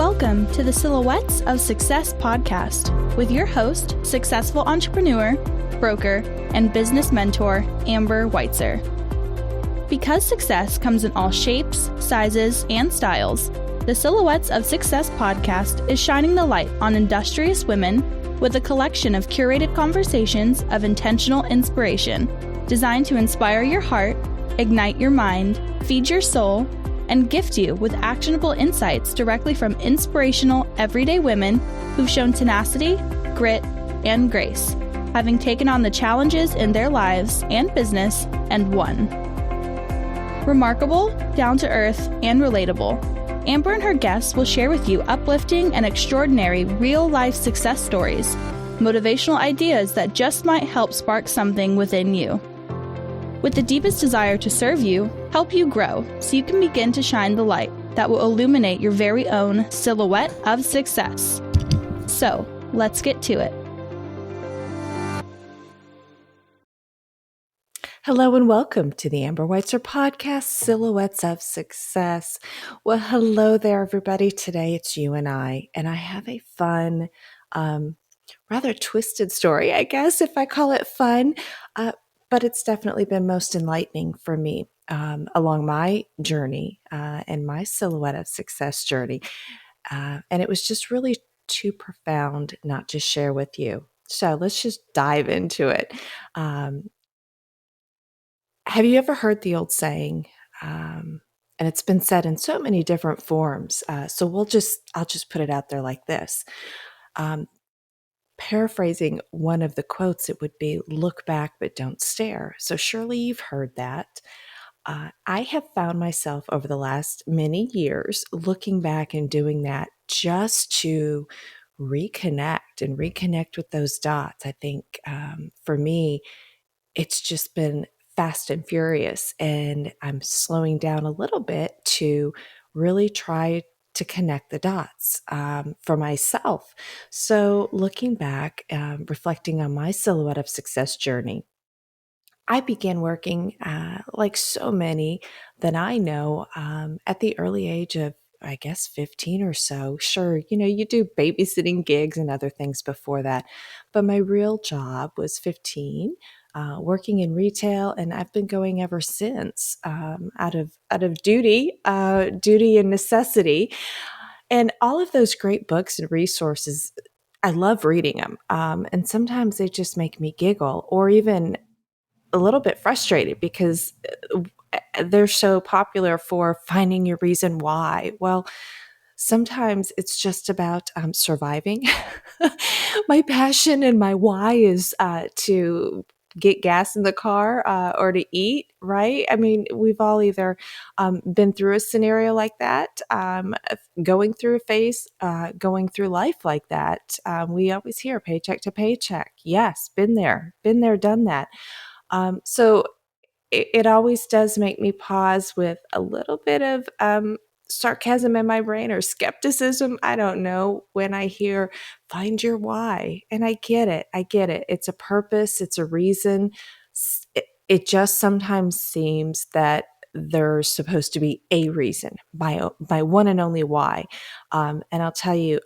Welcome to the Silhouettes of Success podcast with your host, successful entrepreneur, broker, and business mentor, Amber Weitzer. Because success comes in all shapes, sizes, and styles, the Silhouettes of Success podcast is shining the light on industrious women with a collection of curated conversations of intentional inspiration designed to inspire your heart, ignite your mind, feed your soul, and gift you with actionable insights directly from inspirational, everyday women who've shown tenacity, grit, and grace, having taken on the challenges in their lives and business and won. Remarkable, down-to-earth, and relatable, Amber and her guests will share with you uplifting and extraordinary real-life success stories, motivational ideas that just might help spark something within you. With the deepest desire to serve you, help you grow so you can begin to shine the light that will illuminate your very own silhouette of success. So, let's get to it. Hello and welcome to the Amber Weitzer podcast, Silhouettes of Success. Well, hello there, everybody. Today it's you and I have a fun, rather twisted story, I guess, if I call it fun. But it's definitely been most enlightening for me along my journey and my silhouette of success journey. And it was just really too profound not to share with you. So let's just dive into it. Have you ever heard the old saying, and it's been said in so many different forms, so I'll just put it out there like this. Paraphrasing one of the quotes, it would be, look back, but don't stare. So surely you've heard that. I have found myself over the last many years looking back and doing that just to reconnect with those dots. I think for me, it's just been fast and furious, and I'm slowing down a little bit to really try to connect the dots for myself. So looking back, reflecting on my silhouette of success journey, I began working like so many that I know at the early age of, I guess, 15 or so. Sure, you do babysitting gigs and other things before that. But my real job was 15, working in retail, and I've been going ever since out of duty and necessity. And all of those great books and resources, I love reading them. And sometimes they just make me giggle or even a little bit frustrated because they're so popular for finding your reason why. Well, sometimes it's just about surviving. My passion and my why is to get gas in the car or to eat, right? I mean, we've all either been through a scenario like that, going through a phase, going through life like that. We always hear paycheck to paycheck. Yes, been there, done that. So it always does make me pause with a little bit of sarcasm in my brain or skepticism. I don't know, when I hear find your why. And I get it. It's a purpose. It's a reason. It just sometimes seems that there's supposed to be a reason, my one and only why. And I'll tell you,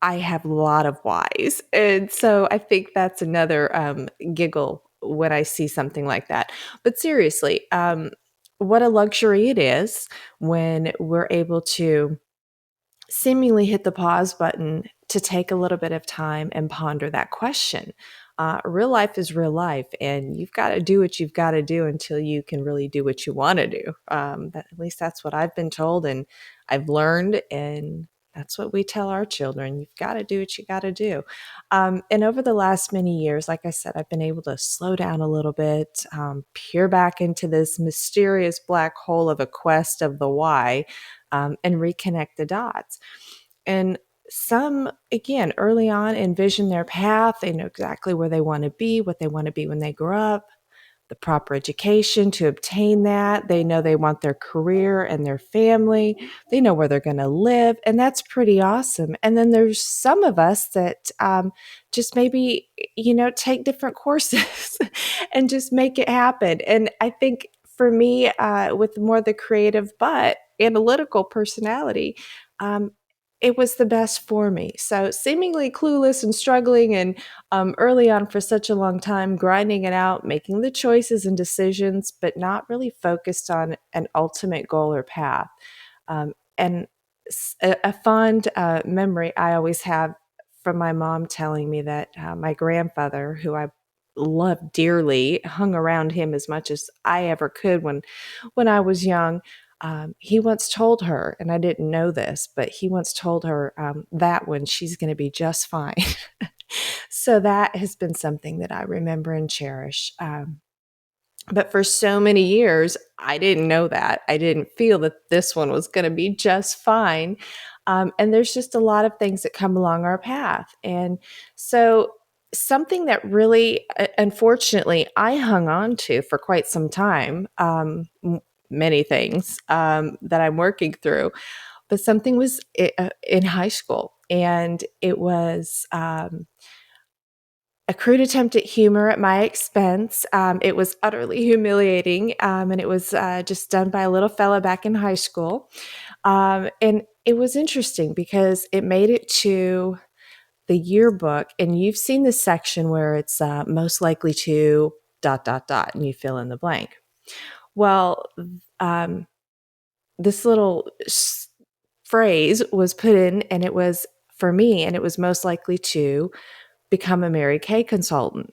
I have a lot of whys. And so I think that's another giggle when I see something like that. But seriously, what a luxury it is when we're able to seemingly hit the pause button to take a little bit of time and ponder that question. Real life is real life, and you've got to do what you've got to do until you can really do what you want to do. At least that's what I've been told, and I've learned, and that's what we tell our children. You've got to do what you got to do. And over the last many years, like I said, I've been able to slow down a little bit, peer back into this mysterious black hole of a quest of the why, and reconnect the dots. And some, again, early on envision their path. They know exactly where they want to be, what they want to be when they grow up, the proper education to obtain that. They know they want their career and their family. They know where they're going to live. And that's pretty awesome. And then there's some of us that just maybe, take different courses and just make it happen. And I think for me, with more the creative but, analytical personality, it was the best for me. So seemingly clueless and struggling and early on for such a long time, grinding it out, making the choices and decisions, but not really focused on an ultimate goal or path. And a fond memory I always have from my mom telling me that my grandfather, who I loved dearly, hung around him as much as I ever could when I was young. He once told her, and I didn't know this, but he once told her that when she's going to be just fine. So that has been something that I remember and cherish. But for so many years, I didn't know that. I didn't feel that this one was going to be just fine. And there's just a lot of things that come along our path. And so, something that really, unfortunately, I hung on to for quite some time, many things that I'm working through, but something was in high school. And it was a crude attempt at humor at my expense. It was utterly humiliating, and it was just done by a little fella back in high school. And it was interesting because it made it to the yearbook, and you've seen the section where it's most likely to dot dot dot, and you fill in the blank. Well, um, this little phrase was put in, and it was for me, and it was most likely to become a Mary Kay consultant.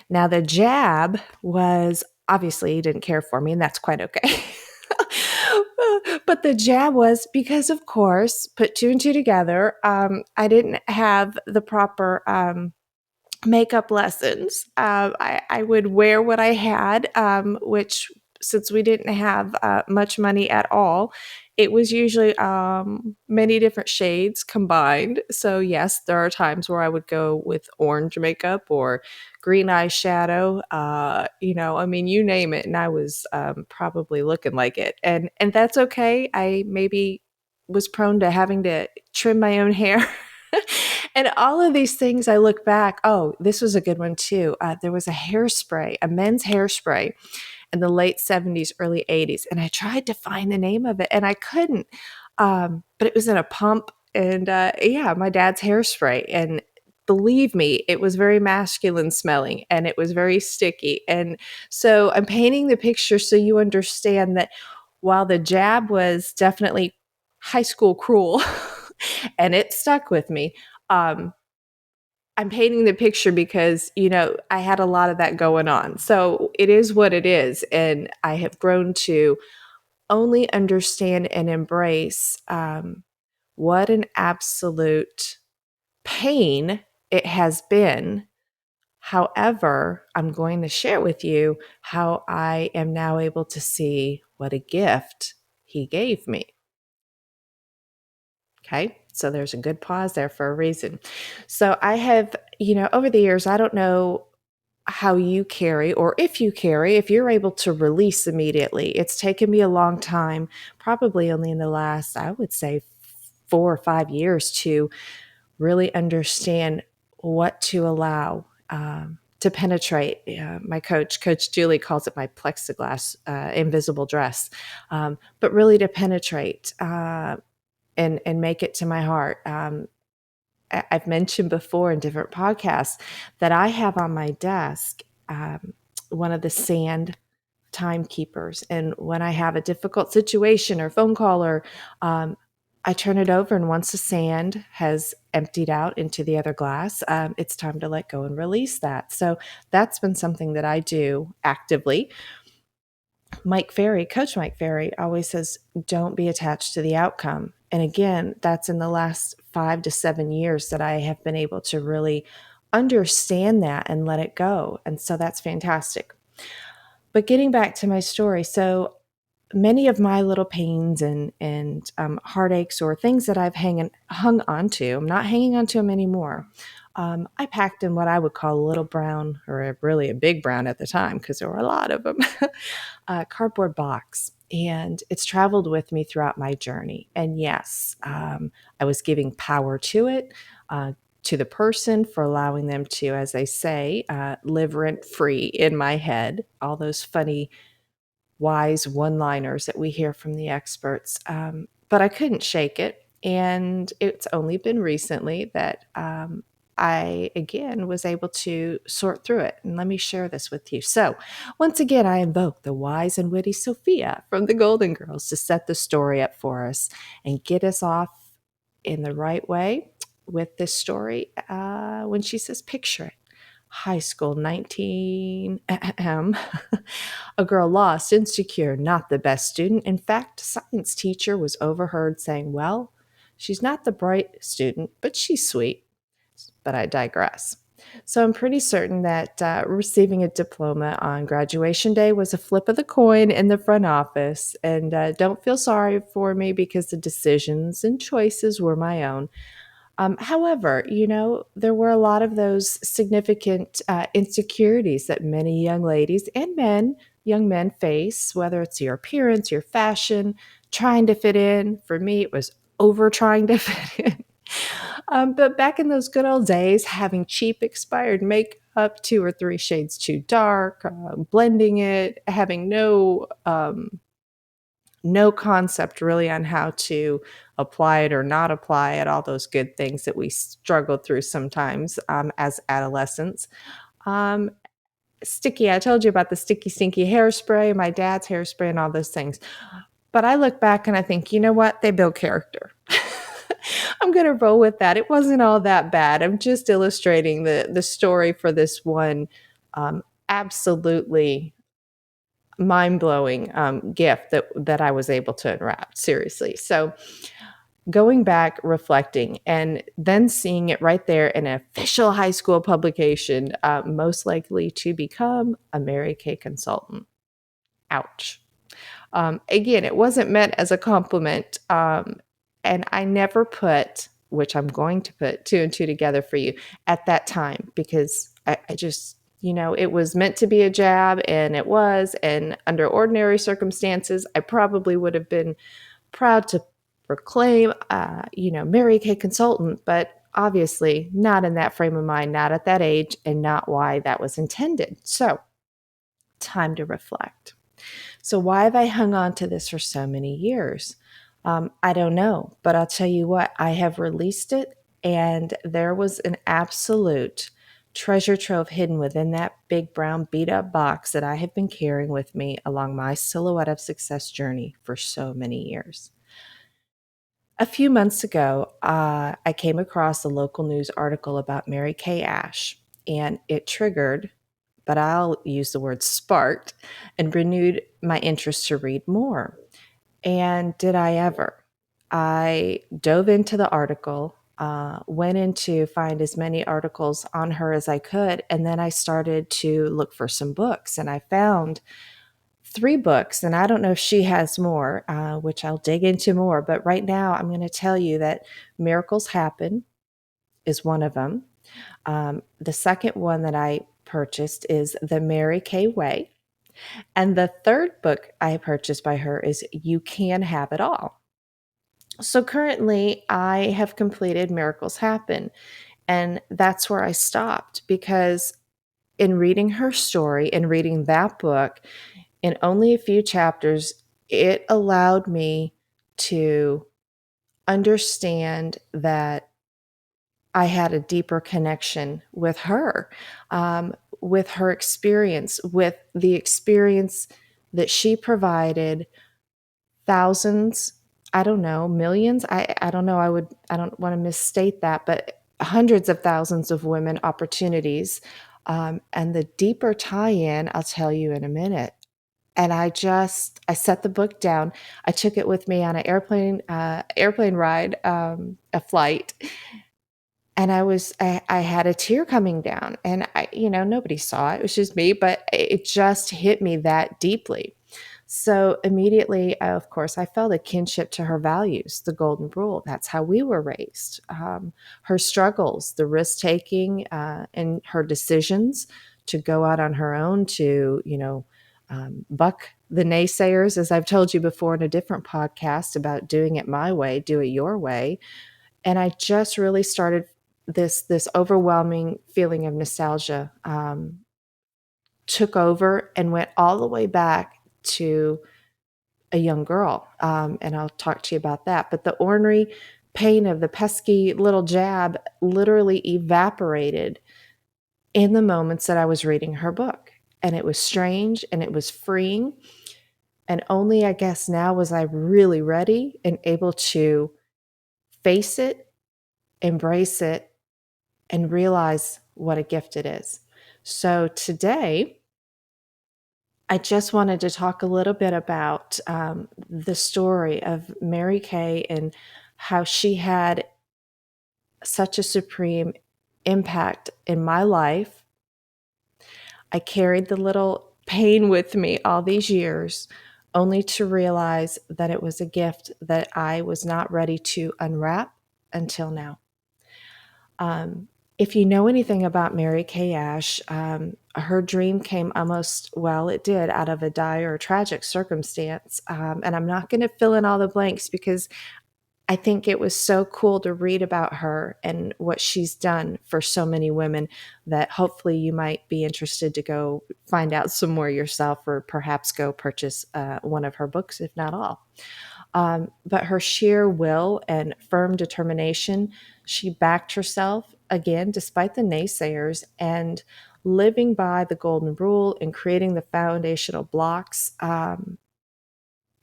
Now, the jab was obviously he didn't care for me, and that's quite okay. But the jab was because, of course, put two and two together, I didn't have the proper makeup lessons. I would wear what I had, which, since we didn't have much money at all, it was usually many different shades combined. So, yes, there are times where I would go with orange makeup or green eyeshadow. I mean, you name it, and I was probably looking like it, and that's okay. I maybe was prone to having to trim my own hair. And all of these things, I look back, oh, this was a good one too. There was a hairspray, a men's hairspray in the late 70s, early 80s. And I tried to find the name of it and I couldn't. But it was in a pump. And yeah, my dad's hairspray. And believe me, it was very masculine smelling and it was very sticky. And so I'm painting the picture so you understand that while the jab was definitely high school cruel and it stuck with me, um, I'm painting the picture because, I had a lot of that going on. So it is what it is. And I have grown to only understand and embrace what an absolute pain it has been. However, I'm going to share with you how I am now able to see what a gift he gave me. Okay. So there's a good pause there for a reason. So I have, over the years, I don't know how you carry or if you're able to release immediately. It's taken me a long time, probably only in the last, I would say, 4 or 5 years to really understand what to allow to penetrate. My Coach Julie, calls it my plexiglass invisible dress, but really to penetrate. And make it to my heart. I've mentioned before in different podcasts that I have on my desk one of the sand timekeepers. And when I have a difficult situation or phone call, or I turn it over, and once the sand has emptied out into the other glass, it's time to let go and release that. So that's been something that I do actively. Coach Mike Ferry always says, don't be attached to the outcome. And again, that's in the last 5 to 7 years that I have been able to really understand that and let it go. And so that's fantastic. But getting back to my story, so many of my little pains and heartaches or things that I've hung on to, I'm not hanging on to them anymore. I packed in what I would call a little brown, or really a big brown at the time, because there were a lot of them, cardboard box. And it's traveled with me throughout my journey. And yes, I was giving power to it, to the person, for allowing them to, as they say, live rent free in my head. All those funny wise one-liners that we hear from the experts. But I couldn't shake it. And it's only been recently that I, again, was able to sort through it. And let me share this with you. So, once again, I invoke the wise and witty Sophia from the Golden Girls to set the story up for us and get us off in the right way with this story when she says, picture it. High school, 19, a girl lost, insecure, not the best student. In fact, a science teacher was overheard saying, well, she's not the bright student, but she's sweet. But I digress. So I'm pretty certain that receiving a diploma on graduation day was a flip of the coin in the front office. And don't feel sorry for me because the decisions and choices were my own. However, there were a lot of those significant insecurities that many young ladies and young men face, whether it's your appearance, your fashion, trying to fit in. For me, it was over trying to fit in. But back in those good old days, having cheap expired makeup, 2 or 3 shades too dark, blending it, having no concept really on how to apply it or not apply it, all those good things that we struggle through sometimes as adolescents. Um, Sticky, I told you about the sticky, stinky hairspray, my dad's hairspray, and all those things. But I look back and I think, you know what? They build character. I'm going to roll with that. It wasn't all that bad. I'm just illustrating the story for this one absolutely mind-blowing gift that I was able to unwrap, seriously. So going back, reflecting, and then seeing it right there in an official high school publication, most likely to become a Mary Kay consultant. Ouch. Again, it wasn't meant as a compliment. And I never put, which I'm going to put 2 and 2 together for you at that time, because I just, it was meant to be a jab, and it was. And under ordinary circumstances, I probably would have been proud to proclaim, Mary Kay consultant, but obviously not in that frame of mind, not at that age, and not why that was intended. So, time to reflect. So why have I hung on to this for so many years? I don't know, but I'll tell you what, I have released it, and there was an absolute treasure trove hidden within that big brown beat up box that I have been carrying with me along my silhouette of success journey for so many years. A few months ago, I came across a local news article about Mary Kay Ash, and it triggered, but I'll use the word sparked, and renewed my interest to read more. And did I ever? I dove into the article, went in to find as many articles on her as I could, and then I started to look for some books, and I found 3 books, and I don't know if she has more, which I'll dig into more, but right now I'm going to tell you that Miracles Happen is one of them. The second one that I purchased is The Mary Kay Way. And the third book I purchased by her is You Can Have It All. So currently I have completed Miracles Happen. And that's where I stopped, because in reading her story and reading that book in only a few chapters, it allowed me to understand that I had a deeper connection with her experience, with the experience that she provided thousands, I don't know, millions. I don't know. I don't want to misstate that, but hundreds of thousands of women opportunities. And the deeper tie-in, I'll tell you in a minute. And I set the book down. I took it with me on an airplane ride, a flight. And I had a tear coming down, and nobody saw it. It was just me, but it just hit me that deeply. So immediately, of course, I felt a kinship to her values, the golden rule. That's how we were raised. Her struggles, the risk taking, and her decisions to go out on her own to, buck the naysayers, as I've told you before in a different podcast about doing it my way, do it your way. And I just really started this overwhelming feeling of nostalgia took over and went all the way back to a young girl. And I'll talk to you about that. But the ornery pain of the pesky little jab literally evaporated in the moments that I was reading her book. And it was strange and it was freeing. And only, I guess, now was I really ready and able to face it, embrace it, and realize what a gift it is. So today, I just wanted to talk a little bit about the story of Mary Kay and how she had such a supreme impact in my life. I carried the little pain with me all these years, only to realize that it was a gift that I was not ready to unwrap until now. If you know anything about Mary Kay Ash, her dream came it did, out of a dire or tragic circumstance. And I'm not going to fill in all the blanks because I think it was so cool to read about her and what she's done for so many women that hopefully you might be interested to go find out some more yourself, or perhaps go purchase one of her books, if not all. But her sheer will and firm determination, she backed herself again, despite the naysayers, and living by the golden rule and creating the foundational blocks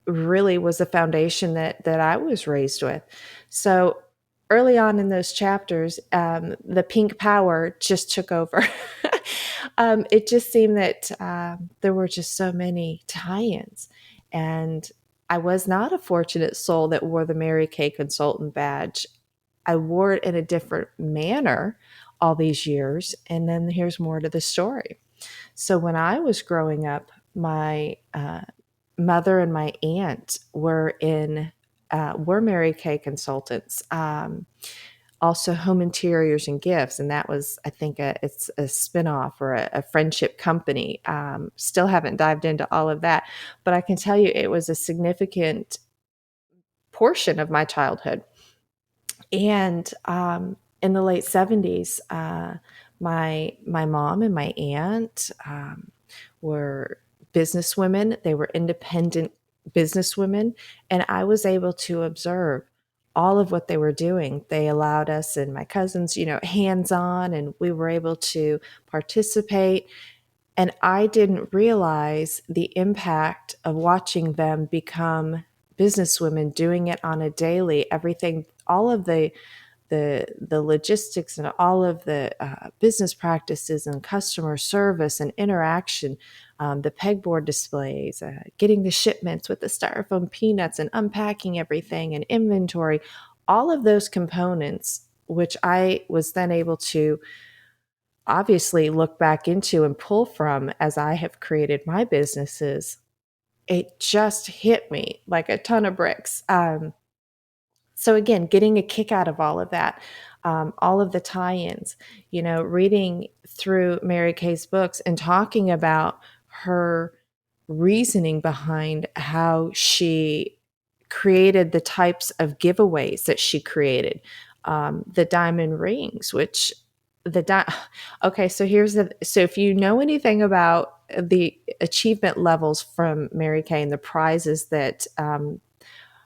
really was a foundation that I was raised with. So early on in those chapters, the pink power just took over. It just seemed that there were just so many tie-ins, and I was not a fortunate soul that wore the Mary Kay consultant badge. I wore it in a different manner all these years, and then here's more to the story. So when I was growing up, my mother and my aunt were Mary Kay consultants, also home interiors and gifts, and that was, I think, it's a spinoff or a friendship company. Still haven't dived into all of that, but I can tell you it was a significant portion of my childhood. And in the late 70s, my mom and my aunt were businesswomen. They were independent businesswomen, and I was able to observe all of what they were doing. They allowed us and my cousins, hands-on, and we were able to participate. And I didn't realize the impact of watching them become businesswomen, doing it on a daily, everything, all of the logistics and all of the business practices and customer service and interaction, the pegboard displays, getting the shipments with the styrofoam peanuts and unpacking everything and inventory, all of those components, which I was then able to obviously look back into and pull from as I have created my businesses. It just hit me like a ton of bricks. So again, getting a kick out of all of that, all of the tie-ins, reading through Mary Kay's books and talking about her reasoning behind how she created the types of giveaways that she created, the diamond rings, which okay, so so if you know anything about the achievement levels from Mary Kay and the prizes that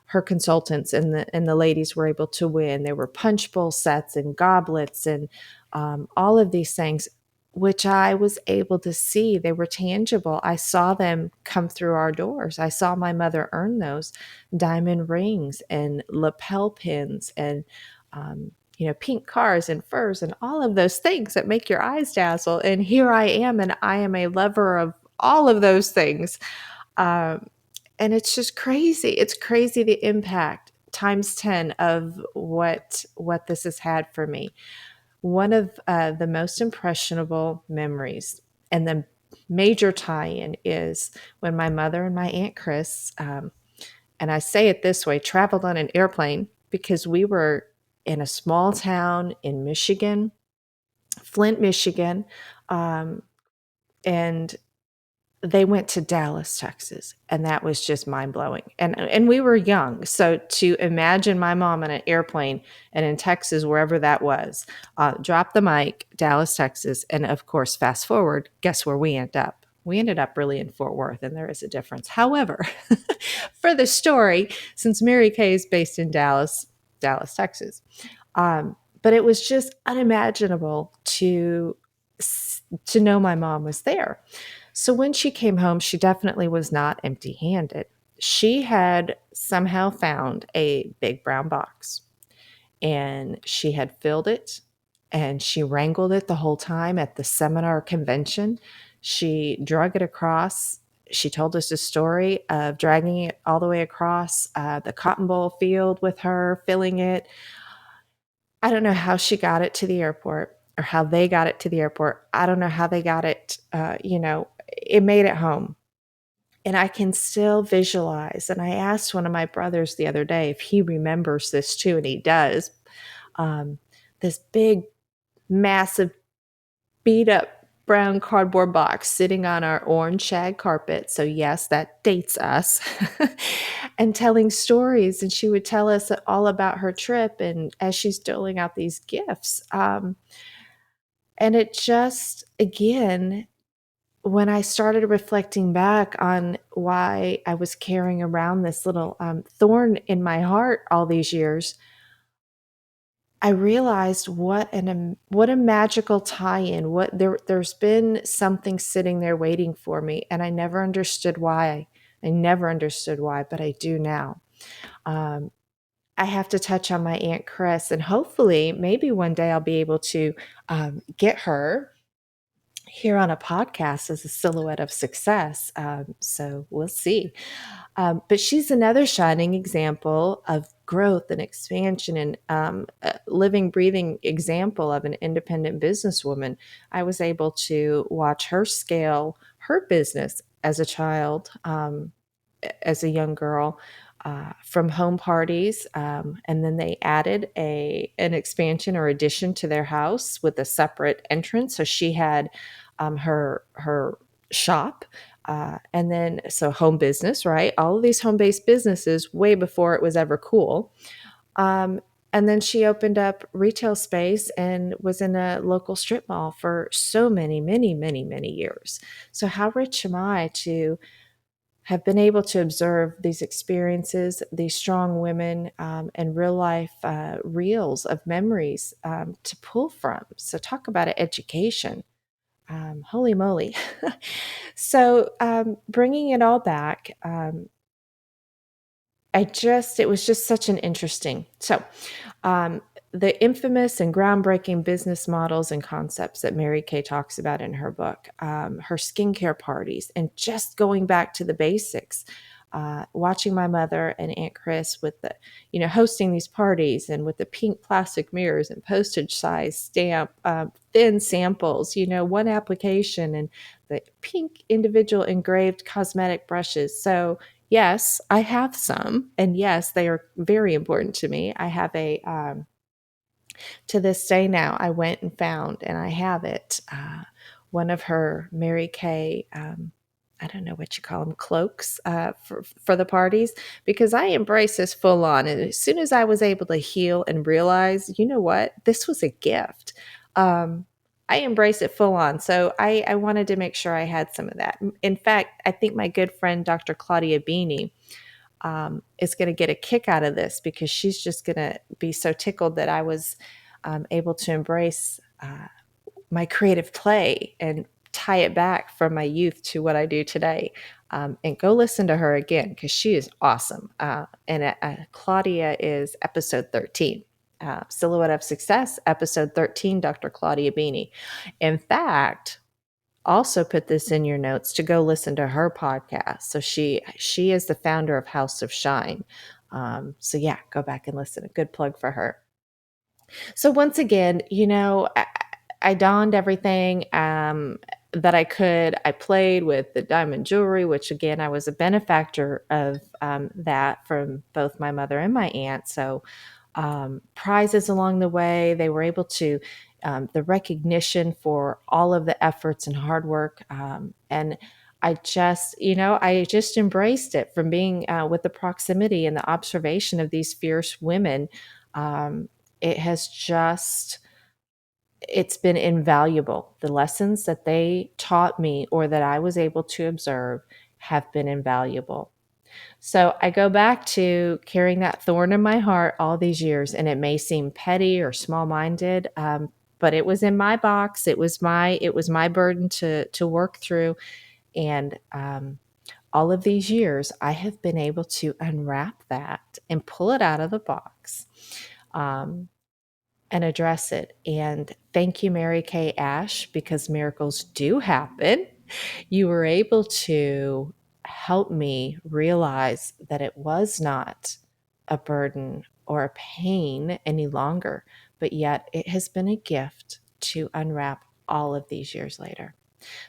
her consultants and the ladies were able to win. There were punch bowl sets and goblets and all of these things, which I was able to see. They were tangible. I saw them come through our doors. I saw my mother earn those diamond rings and lapel pins and pink cars and furs and all of those things that make your eyes dazzle. And here I am, and I am a lover of all of those things. And it's just crazy. It's crazy the impact times 10 of what this has had for me. One of the most impressionable memories and the major tie-in is when my mother and my Aunt Chris, and I say it this way, traveled on an airplane because we were in a small town in Michigan, Flint, Michigan, and they went to Dallas, Texas, and that was just mind-blowing. And we were young, so to imagine my mom on an airplane and in Texas, wherever that was, drop the mic, Dallas, Texas, and of course, fast forward, guess where we end up? We ended up really in Fort Worth, and there is a difference. However, for the story, since Mary Kay is based in Dallas, Texas, but it was just unimaginable to know my mom was there. So when she came home, she definitely was not empty-handed. She had somehow found a big brown box, and she had filled it, and she wrangled it the whole time at the seminar convention. She drug it across. She told us a story of dragging it all the way across the cotton boll field with her, filling it. I don't know how she got it to the airport or how they got it to the airport. I don't know how they got it, it made it home. And I can still visualize. And I asked one of my brothers the other day if he remembers this too, and he does. Um, this big, massive, beat up brown cardboard box sitting on our orange shag carpet. So, yes, that dates us. And telling stories. And she would tell us all about her trip and as she's doling out these gifts. And it just, again, when I started reflecting back on why I was carrying around this little thorn in my heart all these years, I realized what a magical tie-in. There's been something sitting there waiting for me, and I never understood why. I never understood why, but I do now. Um, I have to touch on my Aunt Chris, and hopefully, maybe one day I'll be able to get her here on a podcast as a silhouette of success. So we'll see. But she's another shining example of growth and expansion and a living, breathing example of an independent businesswoman. I was able to watch her scale her business as a child, as a young girl. From home parties, and then they added an expansion or addition to their house with a separate entrance. So she had her shop, and then so home business, right? All of these home-based businesses way before it was ever cool. And then she opened up retail space and was in a local strip mall for so many, many, many, many years. So how rich am I to have been able to observe these experiences, these strong women, and real life reels of memories to pull from. So talk about an education. Holy moly. So bringing it all back, it was just such an interesting. So the infamous and groundbreaking business models and concepts that Mary Kay talks about in her book, her skincare parties, and just going back to the basics, watching my mother and Aunt Chris with the, hosting these parties and with the pink plastic mirrors and postage size stamp, thin samples, one application and the pink individual engraved cosmetic brushes. So yes, I have some, and yes, they are very important to me. I have to this day now, I went and found, and I have it, one of her Mary Kay, I don't know what you call them, cloaks for the parties, because I embrace this full on. And as soon as I was able to heal and realize, you know what, this was a gift, I embrace it full on. So I wanted to make sure I had some of that. In fact, I think my good friend, Dr. Claudia Beanie, is going to get a kick out of this because she's just going to be so tickled that I was able to embrace my creative play and tie it back from my youth to what I do today. And go listen to her again because she is awesome. And Claudia is episode 13. Silhouette of Success, episode 13, Dr. Claudia Beanie. In fact, also put this in your notes to go listen to her podcast. So she is the founder of House of Shine. So yeah, go back and listen. A good plug for her. So once again, I donned everything that I could. I played with the diamond jewelry, which again, I was a benefactor of that from both my mother and my aunt. So prizes along the way, they were able to, the recognition for all of the efforts and hard work. And I just embraced it from being with the proximity and the observation of these fierce women. It has just it's been invaluable. The lessons that they taught me or that I was able to observe have been invaluable. So I go back to carrying that thorn in my heart all these years, and it may seem petty or small-minded, but it was in my box. It was my burden to work through, and all of these years, I have been able to unwrap that and pull it out of the box. And address it. And thank you, Mary Kay Ash, because miracles do happen. You were able to help me realize that it was not a burden or a pain any longer, but yet it has been a gift to unwrap all of these years later.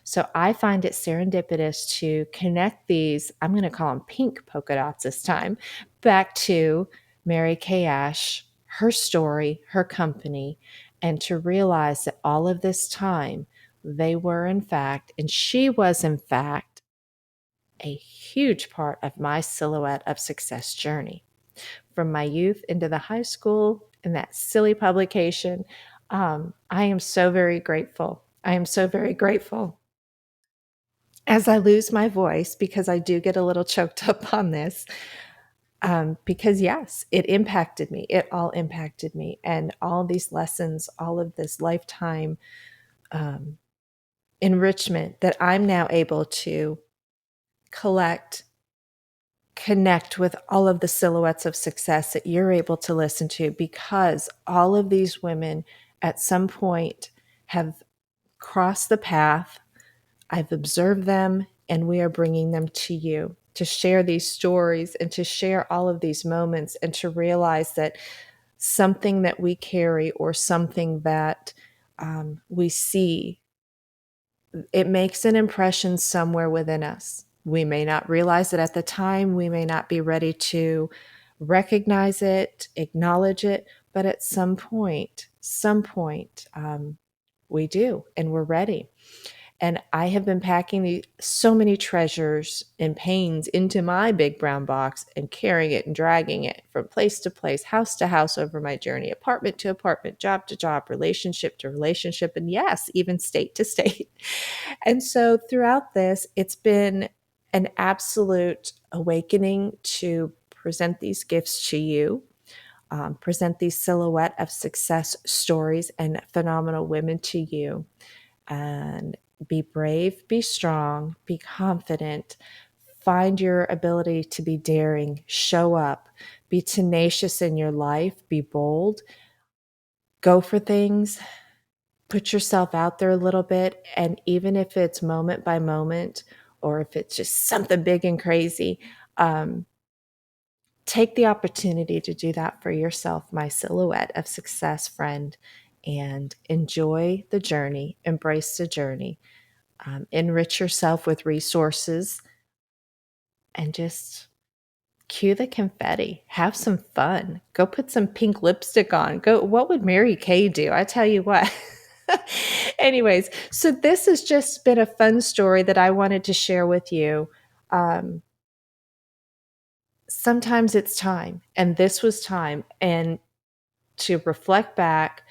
So I find it serendipitous to connect these, I'm going to call them pink polka dots this time, back to Mary Kay Ash, her story, her company, and to realize that all of this time they were in fact, and she was in fact, a huge part of my Silhouette of Success journey. From my youth into the high school and that silly publication, I am so very grateful. I am so very grateful. As I lose my voice, because I do get a little choked up on this, because yes, it impacted me. It all impacted me. And all these lessons, all of this lifetime enrichment that I'm now able to collect, connect with all of the silhouettes of success that you're able to listen to, because all of these women at some point have crossed the path. I've observed them, and we are bringing them to you to share these stories and to share all of these moments and to realize that something that we carry or something that we see, it makes an impression somewhere within us. We may not realize it at the time. We may not be ready to recognize it, acknowledge it, but at some point, we do, and we're ready. And I have been packing so many treasures and pains into my big brown box and carrying it and dragging it from place to place, house to house over my journey, apartment to apartment, job to job, relationship to relationship, and yes, even state to state. And so throughout this, it's been an absolute awakening to present these gifts to you, present these Silhouette of Success stories and phenomenal women to you. And be brave, be strong, be confident, find your ability to be daring, show up, be tenacious in your life, be bold, go for things, put yourself out there a little bit. And even if it's moment by moment, or if it's just something big and crazy, take the opportunity to do that for yourself, my Silhouette of Success friend, and enjoy the journey, embrace the journey. Enrich yourself with resources, and just cue the confetti. Have some fun. Go put some pink lipstick on. What would Mary Kay do? I tell you what. Anyways, so this has just been a fun story that I wanted to share with you. Sometimes it's time, and this was time, and to reflect back,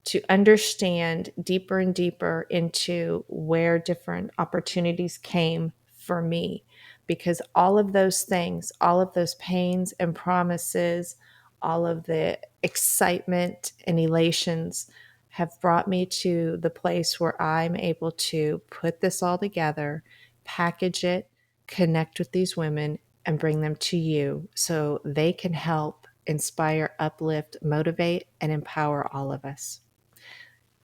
to understand deeper and deeper into where different opportunities came for me. Because all of those things, all of those pains and promises, all of the excitement and elations have brought me to the place where I'm able to put this all together, package it, connect with these women, and bring them to you so they can help inspire, uplift, motivate, and empower all of us.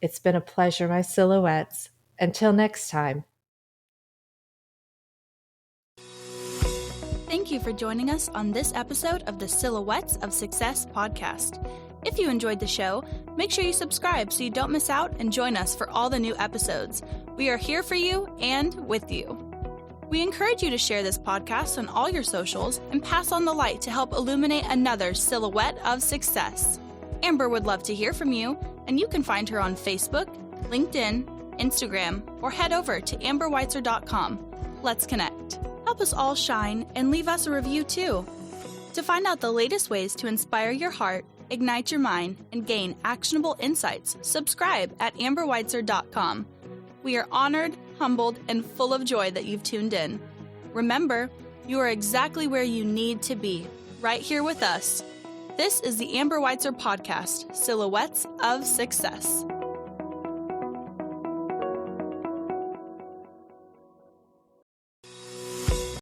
It's been a pleasure, my Silhouettes. Until next time. Thank you for joining us on this episode of the Silhouettes of Success podcast. If you enjoyed the show, make sure you subscribe so you don't miss out, and join us for all the new episodes. We are here for you and with you. We encourage you to share this podcast on all your socials and pass on the light to help illuminate another Silhouette of Success. Amber would love to hear from you, and you can find her on Facebook, LinkedIn, Instagram, or head over to amberweitzer.com. Let's connect. Help us all shine and leave us a review too. To find out the latest ways to inspire your heart, ignite your mind, and gain actionable insights, subscribe at amberweitzer.com. We are honored, humbled, and full of joy that you've tuned in. Remember, you are exactly where you need to be, right here with us. This is the Amber Weitzer Podcast, Silhouettes of Success.